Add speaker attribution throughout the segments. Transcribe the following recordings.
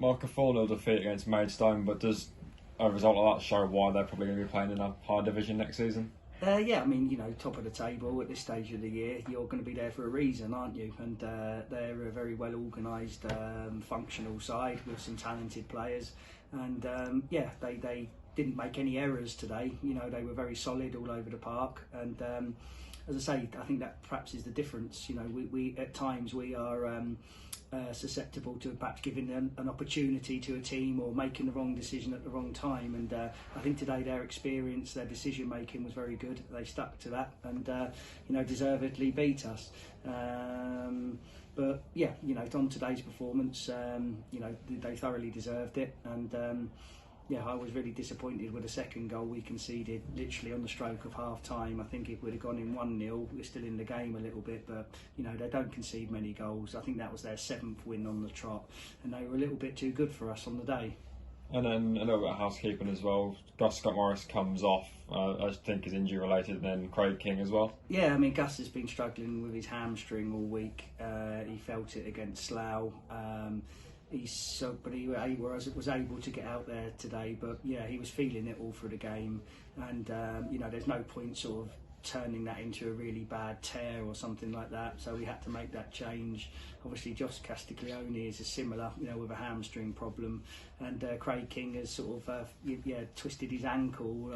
Speaker 1: Mark, a 4-0 defeat against Maidstone, but does a result like that show why they're probably going to be playing in a higher division next season?
Speaker 2: Yeah, I mean, top of the table at this stage of the year, you're going to be there for a reason, aren't you? And they're a very well organised, functional side with some talented players. And they didn't make any errors today. They were very solid all over the park. And as I say, I think that perhaps is the difference. We at times we are susceptible to perhaps giving an opportunity to a team or making the wrong decision at the wrong time. And I think today their experience, their decision making was very good. They stuck to that and deservedly beat us. But yeah, on today's performance, they thoroughly deserved it. And I was really disappointed with the second goal we conceded literally on the stroke of half time. I think it would have gone in 1-0. We're still in the game a little bit, but they don't concede many goals. I think that was their 7th win on the trot, and they were a little bit too good for us on the day.
Speaker 1: And then a little bit of housekeeping as well. Scott Morris comes off, I think is injury related, and then Craig King as well.
Speaker 2: Yeah, I mean, Gus has been struggling with his hamstring all week. He felt it against Slough. He was able to get out there today, but yeah, he was feeling it all through the game, and there's no point sort of turning that into a really bad tear or something like that. So we had to make that change. Obviously, Josh Castiglione is a similar, with a hamstring problem, and Craig King has sort of twisted his ankle,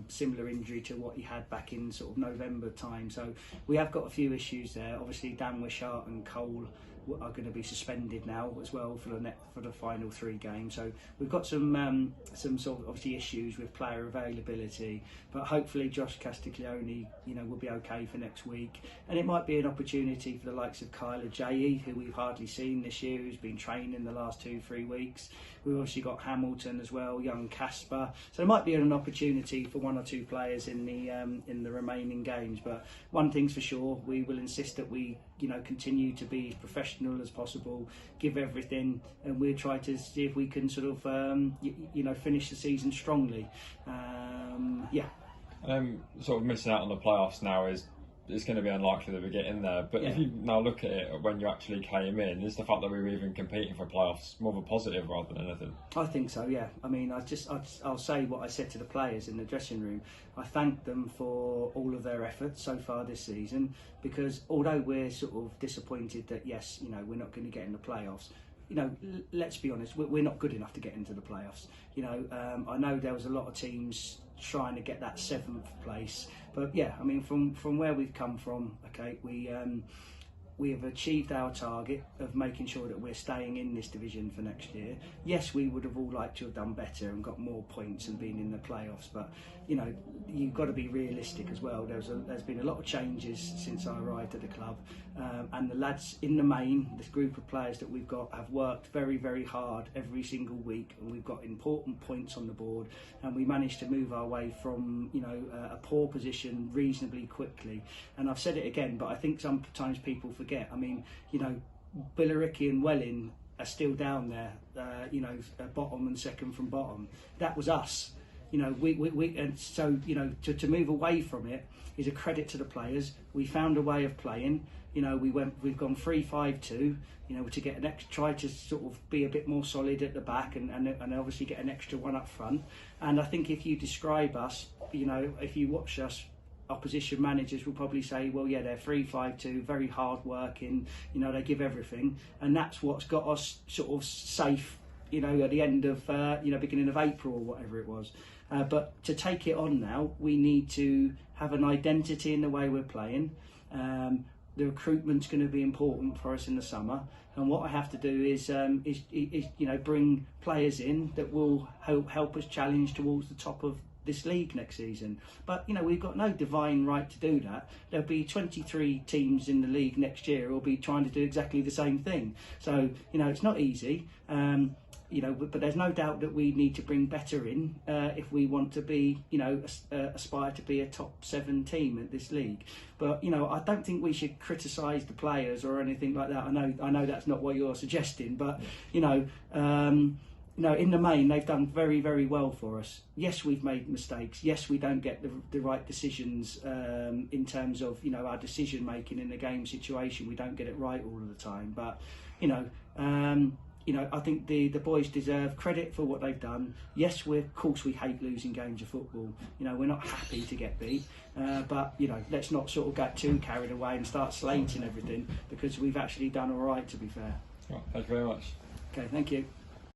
Speaker 2: similar injury to what he had back in sort of November time. So we have got a few issues there. Obviously, Dan Wishart and Cole are going to be suspended now as well for the final 3 games. So we've got some sort of obviously issues with player availability, but hopefully Josh Castiglione will be okay for next week, and it might be an opportunity for the likes of Kyler Jay, who we've hardly seen this year, who's been training the last 2-3 weeks. We've obviously got Hamilton as well, young Casper, so there might be an opportunity for 1 or 2 players in the remaining games. But one thing's for sure, we will insist that we continue to be as professional as possible, give everything, and we'll try to see if we can sort of finish the season strongly.
Speaker 1: Sort of missing out on the playoffs now it's going to be unlikely that we get in there. But if you now look at it when you actually came in, is the fact that we were even competing for playoffs more of a positive rather than anything?
Speaker 2: I think so, yeah. I mean, I'll say what I said to the players in the dressing room. I thank them for all of their efforts so far this season, because although we're sort of disappointed that, yes, we're not going to get in the playoffs, let's be honest, we're not good enough to get into the playoffs. I know there was a lot of teams trying to get that 7th place, but yeah, I mean, from where we've come from, okay, we have achieved our target of making sure that we're staying in this division for next year. Yes, we would have all liked to have done better and got more points and been in the playoffs, but you've got to be realistic as well. There's been a lot of changes since I arrived at the club, and the lads in the main, this group of players that we've got, have worked very, very hard every single week, and we've got important points on the board, and we managed to move our way from a poor position reasonably quickly. And I've said it again, but I think sometimes people forget. I mean, Billericay and Welling are still down there, bottom and second from bottom. That was us. And so to move away from it is a credit to the players. We found a way of playing. We've gone 3-5-2. To get try to sort of be a bit more solid at the back and obviously get an extra one up front. And I think if you describe us, if you watch us, opposition managers will probably say, well, yeah, they're 3-5-2, very hard working. They give everything, and that's what's got us sort of safe. At the end of beginning of April or whatever it was. But to take it on now, we need to have an identity in the way we're playing. The recruitment's going to be important for us in the summer, and what I have to do is bring players in that will help us challenge towards the top of this league next season. But we've got no divine right to do that. There'll be 23 teams in the league next year who will be trying to do exactly the same thing. So it's not easy. But there's no doubt that we need to bring better in if we want to be, aspire to be a top 7 team at this league. But I don't think we should criticise the players or anything like that. I know that's not what you're suggesting, but in the main, they've done very, very well for us. Yes, we've made mistakes. Yes, we don't get the right decisions in terms of our decision making in the game situation. We don't get it right all of the time, but you know, I think the boys deserve credit for what they've done. Yes, of course we hate losing games of football. You know, we're not happy to get beat, but you know, let's not sort of get too carried away and start slating everything, because we've actually done all right, to be fair.
Speaker 1: Right, thank you very much.
Speaker 2: Okay, thank you.